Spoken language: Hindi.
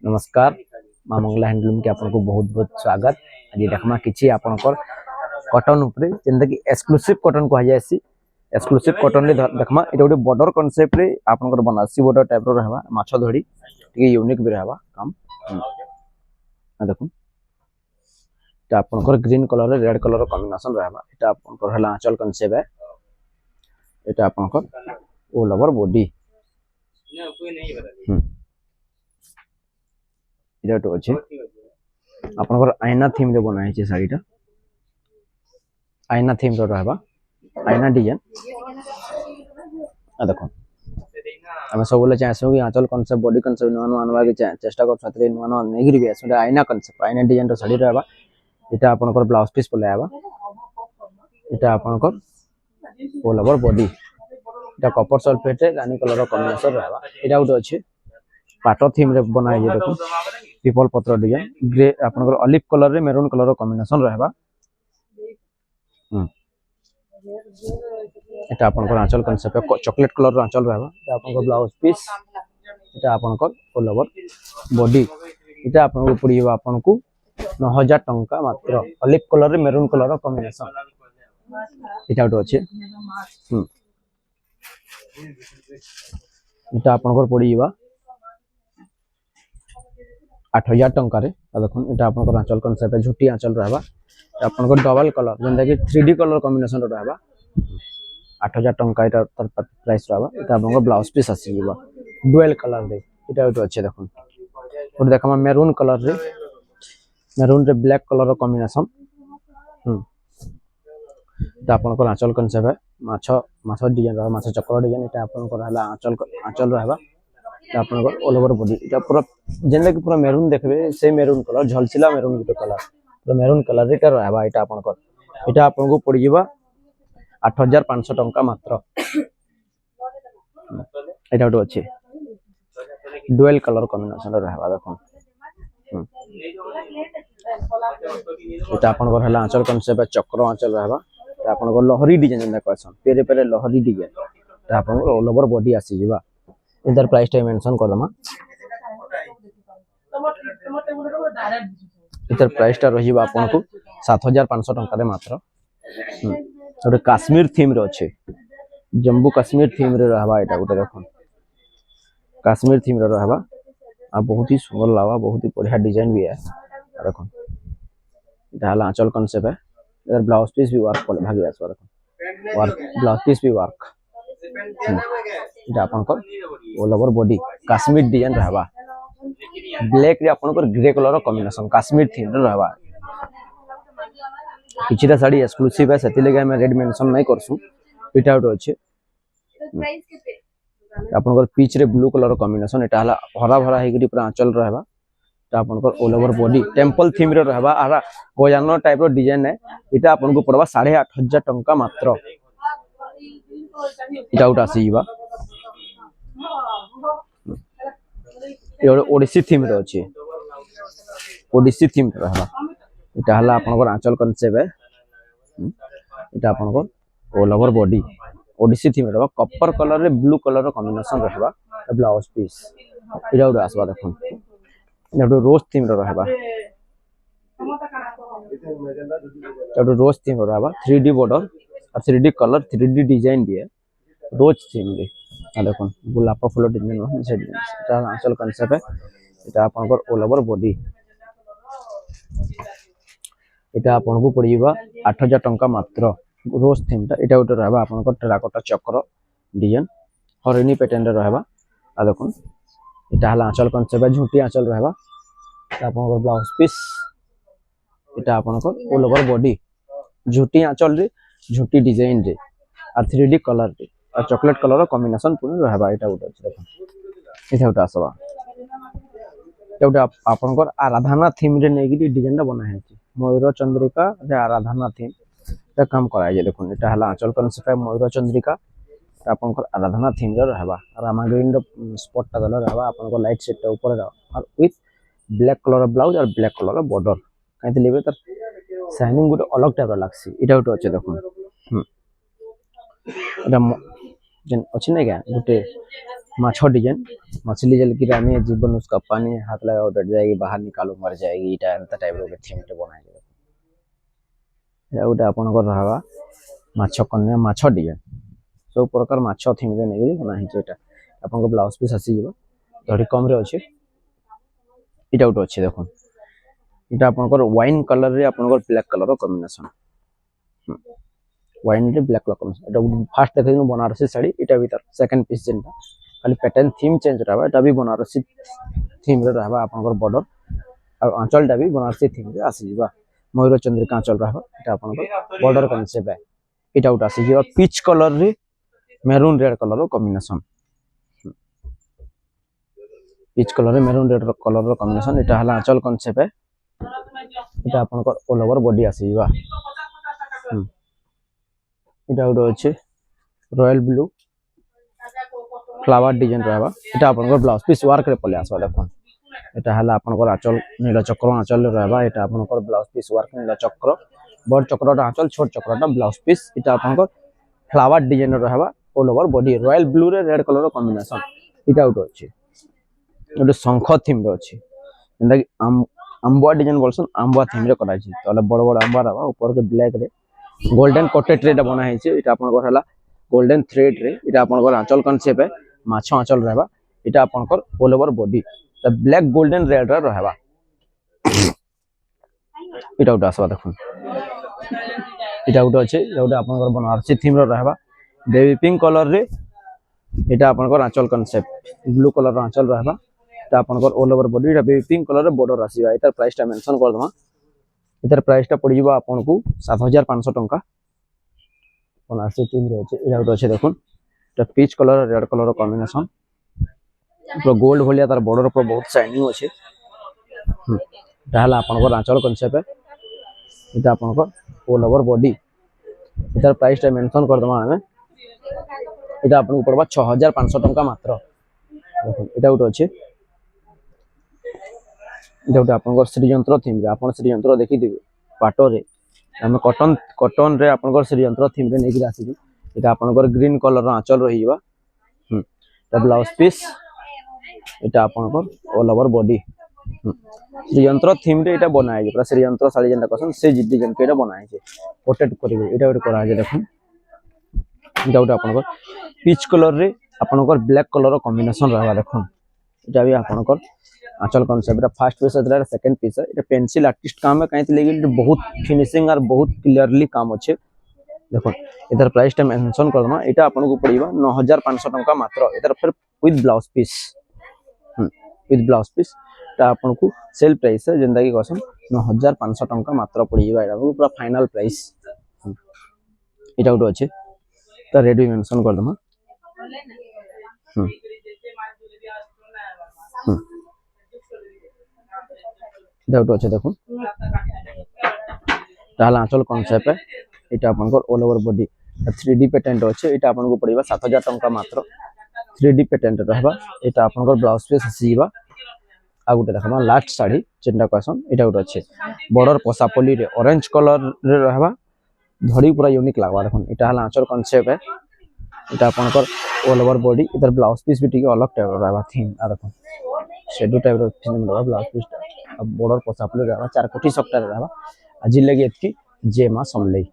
नमस्कार माँ मंगला हैंडलूम के आपको बहुत बहुत स्वागत। आज देखमा किछि आपनकर कॉटन ऊपर जेंदा कि एक्सक्लूसिव कॉटन कहा जायसी। एक्सक्लूसिव कॉटन रे देखमा एटा गोटे बॉर्डर कांसेप्ट रे आपनकर बनारसी बॉर्डर टाइप रो रहबा माछ धड़ी टिके यूनिक भी रहबा काम। आ देखो एटा आपनकर ग्रीन कलर रे रेड कलर कॉम्बिनेशन रहबा। एटा आपनकर हला आंचल कांसेप्ट है। एटा आपनकर ऑल ओवर बॉडी इधर तो अच्छे आपनकर आईना थीम रे बना है साड़ीटा। आईना थीम रो रहबा आईना डिजाइन। आ देखो हम सब बोले चाहसो कि आंचल कांसेप्ट बॉडी कांसेप्ट नुआ नुआ आनवा के चेष्टा कर छथरे नुआ नुआ नेगिरि भी आसो आईना कांसेप्ट आईना डिजाइन रो साड़ी रहबा। एटा आपनकर ब्लाउज पीस पले आबा। एटा आपनकर ऑल ओवर बॉडी एटा कॉपर सल्फेट रानी कलर कॉम्बिनेशन रहबा। एटा उठे अच्छे पाटो थीम रे बना है। देखो पीपल पत्र डिजाइन ग्रे आपनकर ऑलिव कलर रे मेरून कलर कॉम्बिनेशन रहबा। एटा आपनकर आंचल कांसेप्ट चॉकलेट कलर रो आंचल रहबा। एटा आपनकर ब्लाउज पीस एटा आपनकर ऑल ओवर बॉडी एटा आपनको पड़िबा आपनको 9000 टंका मात्र। ऑलिव कलर रे मेरून कलर कॉम्बिनेशन एटा उठे अच्छे एटा आपनकर पड़िबा 8000 टंका रे। देखो एटा आपनकर आंचल कांसेप्ट झुटी आंचल रहबा। आपनकर डबल कलर जेंदा कि 3D कलर कॉम्बिनेशन रहबा। 8000 टंका एटा तर प्राइस रहबा। एटा आपनकर ब्लाउज पीस आसीबा डुअल कलर रे। एटा उठे अच्छे देखो और देखमा मेरून कलर रे ब्लैक कलर कॉम्बिनेशन। एटा आपनकर आंचल कांसेप्ट है माछ डिजाइन रहबा माछ चक्र डिजाइन। एटा आपनकर हला आंचल रहबा। आपनकर ऑल ओवर बॉडी एटा पूरा जेंदा कि पूरा मेरून देखबे से मेरून कलर झलसिला मेरून गुटे कलर पूरा मेरून कलर एटा रहबा। एटा आपनकर एटा आपनको पड़ी जिबा 8500 टंका मात्र। एटा उठे अच्छे डुअल कलर कॉम्बिनेशन रहबा। देखो एटा आपनकर हला आंचल कांसेप्ट चक्र आंचल रहबा। एटा आपनकर लहरी डिजाइन जेंदा कहसन पेरे पेरे लहरी डिजाइन एटा आपनकर ऑल ओवर बॉडी आसी जिबा। इधर प्राइस टाइम मेंशन कर दमा। इधर प्राइस टा रहिबा आपनको 7500 टंका रे मात्र। और कश्मीर थीम रे अच्छे जम्मू कश्मीर थीम रे रहबा। एटा गोटे देखो कश्मीर थीम रे रहबा आ बहुत ही सुंदर लावा बहुत ही बढ़िया डिजाइन भी है। देखो एटा हला आंचल कांसेप्ट है। इधर ब्लाउज पीस भी वर्क पले भागी आसबा। देखो वर्क ब्लाउज पीस भी वर्क एटा आपनकर all over body Kashmir design रहबा। ब्लैक रे आपनकर grey colour combination Kashmir theme रे रहबा। किछिटा साड़ी एक्सक्लूसिव है सेति लगे हम रेड मेंशन नहीं करसु। एटा उठे अच्छे आपनकर पीच रे ब्लू कलर कॉम्बिनेशन एटा हला हरा भरा हेकरी पूरा आंचल रहबा। एटा आपनकर all over body temple theme रे रहबा। आरा गोजानो टाइप रो डिजाइन है। एटा आपनको पड़बा 8500 टंका मात्र। एटा उठा आसीबा ओडिसी थीम रे अच्छे ओडिसी थीम रहबा। एटा हला आपनकर आंचल कांसेप्ट है। एटा आपनकर all over body Odissi theme रहबा कॉपर कलर रे ब्लू कलर कॉम्बिनेशन रहबा। ब्लाउज पीस एटा उठा आसबा। देखो एटा रोज थीम रे रहबा। एटा रोज थीम रे रहबा 3D बॉर्डर और 3D कलर 3D डिजाइन भी है रोज थीम रे। आ देखो गुलाब फूल डिजाइन से एटा आंचल कांसेप्ट है। एटा आपनकर ऑल ओवर बॉडी एटा आपनको पड़िबा 8000 टंका मात्र। रोज थीम ता एटा उठे रहबा आपनकर टेराकोटा चक्र डिजाइन हरिणी पैटर्न रे रहबा। आ देखो एटा हला आंचल कांसेप्ट झुटी आंचल रहबा। एटा आपनकर ब्लाउज पीस एटा आपनकर ऑल ओवर बॉडी झुटी आंचल रे झुटी डिजाइन रे और 3D कलर रे और चॉकलेट कलर कॉम्बिनेशन पूरा रहबा। एटा उठे देखो एटा उठे आसबा। एटा आपनकर आराधना थीम रे नेगिरी डिजाइन बना है मयूर चंद्रिका रे आराधना थीम रे काम कराय जे। देखो एटा हला आंचल कांसेप्ट मयूर चंद्रिका आपनकर आराधना थीम रे रहबा। रामा ग्रीन रो स्पॉट टा दला रहबा आपनकर लाइट सेट टा ऊपर और विथ ब्लैक कलर ब्लाउज और ब्लैक कलर बॉर्डर काइते लेबे तर शाइनिंग गुटे अलग टाइप रो लागसी। एटा उठे अच्छे देखो एटा जेन अच्छे नहीं क्या गोटे माछो डिजाइन मछली जल की रानी है जीवन उसका पानी हाथ लगाओ डट जाएगी बाहर निकालो मर जाएगी इटा एंता टाइप रो थीम टे बनाई गोटे आपनकर रहबा माछ कन्या माछ डिजाइन सब प्रकार माछ थीम रे नहीं बना है एटा आपन ब्लाउज पीस आसी जीव थोड़ी कम रे अच्छे इटा गोटे अच्छे देखो इटा आपनकर वाइन कलर रे आपनकर ब्लैक कलर कॉम्बिनेशन वाइन रे ब्लैक कलर कॉम्बिनेशन एटा फास्ट देखै बनारसी साड़ी इटा भीतर सेकंड पीस जेनटा खाली पैटर्न थीम चेंज रहबा एटा भी बनारसी थीम रे रहबा आपनकर बॉर्डर और आंचलटा भी बनारसी थीम रे आसी जीवा मयूर चंद्रिका आंचल रहबा एटा आपनकर बॉर्डर कॉन्सेप्ट है इटा उटा आसी जीवा पीच कलर रे maroon red colour combination peach colour रे मेरून रेड कलर कॉम्बिनेशन इटा हला आंचल कॉन्सेप्ट है इटा आपनकर ऑल ओवर बॉडी आसी जीवा इटा उडो अच्छे रॉयल ब्लू फ्लावर डिजाइन रहबा इटा आपनकर ब्लाउज पीस वर्क रे पले आसबा देखो एटा हला आपनकर आंचल नीला चक्र आंचल रहबा एटा आपनकर ब्लाउज पीस वर्क नीला चक्र बड़ चक्रटा आंचल छोट चक्रटा ब्लाउज पीस इटा आपनकर फ्लावर डिजाइन रहबा all over body royal blue रे रेड कलर कॉम्बिनेशन इटा उडो अच्छे गोटे शंख थीम रे अच्छे जेंदा कि आंबुआ डिजाइन बोलसन आंबुआ थीम रे करा छी तले बड़ बड़ आंबुआ रहबा ऊपर के ब्लैक रे गोल्डन कोटेड रे बना है इटा आपनकर हला गोल्डन थ्रेड रे इटा आपनकर आंचल कॉन्सेप्ट है माछ आंचल रहबा इटा आपनकर all over body the black golden red रे रहबा इटा उडा आसबा देखुन इटा उडा अच्छे जोटा आपनकर बनारसी थीम रे रहबा बेबी पिंक कलर रे इटा आपनकर आंचल कॉन्सेप्ट ब्लू कलर आंचल रहबा इटा आपनकर ऑल ओवर बॉडी इटा बेबी पिंक कलर रे बॉर्डर आसीबा इतार प्राइस टा मेंशन कर दमा इतार प्राइस टा पड़ जीवा आपनकू 7500 टंका बनारसी थीम रे अच्छे इटा उडा अच्छे देखुन इटा peach colour red colour combination पूरा गोल्ड भलिया तार बॉर्डर पर बहुत शाइनिंग अच्छे इटा हला आपनकर आंचल कॉन्सेप्ट है इटा आपनकर ऑल ओवर बॉडी इतार प्राइस टा मेंशन कर दमा हमें इटा आपन पड़वा 6500 टंका मात्र देखो इटा गोटे अच्छे इटा गोटे आपन श्रीयंत्र थीम रे आपन श्रीयंत्र देखि दिबे पाटो रे हम कॉटन रे आपन श्रीयंत्र थीम रे नेकी आसी इटा आपन ग्रीन कलर आंचल रही बा इटा ब्लाउज पीस इटा आपन ऑल ओवर बॉडी श्रीयंत्र थीम रे इटा बनाए जे पूरा श्रीयंत्र साड़ी जेंटा कसन से डिजाइन के इटा बनाए जे पोर्ट्रेट करिवे इटा गोटे करा जे देखो इटा गोटे आपन पीच कलर रे आपन ब्लैक कलर कॉम्बिनेशन रहबा देखो इटा भी आपन आंचल कॉन्सेप्ट फर्स्ट पीस है सेकंड पीस है इटा पेंसिल आर्टिस्ट काम है कहीं लेकिन बहुत फिनिशिंग और बहुत क्लियरली काम अच्छे देखो इधर प्राइस टा मेंशन कर दमा इटा आपन को पड़ीबा 9500 टंका मात्र इधर फिर with blouse piece with blouse piece ता आपन को सेल प्राइस है जेंदा की कसम 9500 टंका मात्र पड़ीबा इटा पूरा फाइनल प्राइस इटा उडो अच्छे ता रेट भी मेंशन कर दमा इटा अच्छे देखो ताला आंचल कॉन्सेप्ट है इटा आपनकर all over body 3D pattern अच्छे इटा आपन को पड़ीबा 7000 टंका मात्र 3D पैटर्न रहबा इटा आपनकर ब्लाउज पीस आसीबा आ गुटे देखबा लास्ट साड़ी जेंटा कहसन इटा गुटे अच्छे बॉर्डर पसापली रे ऑरेंज कलर रे रहबा धड़ी पूरा यूनिक लागबा देखन इटा हला आंचल कॉन्सेप्ट है इटा आपनकर ऑल ओवर बॉडी इधर ब्लाउज पीस भी ठीक अलग टाइप रहबा थीम आ देखन शेडो टाइप रो थीम रहबा ब्लाउज पीस बॉर्डर पसापली रहबा चार कोठी सकटा रहबा आज लगे एतकी जय मां समलेई।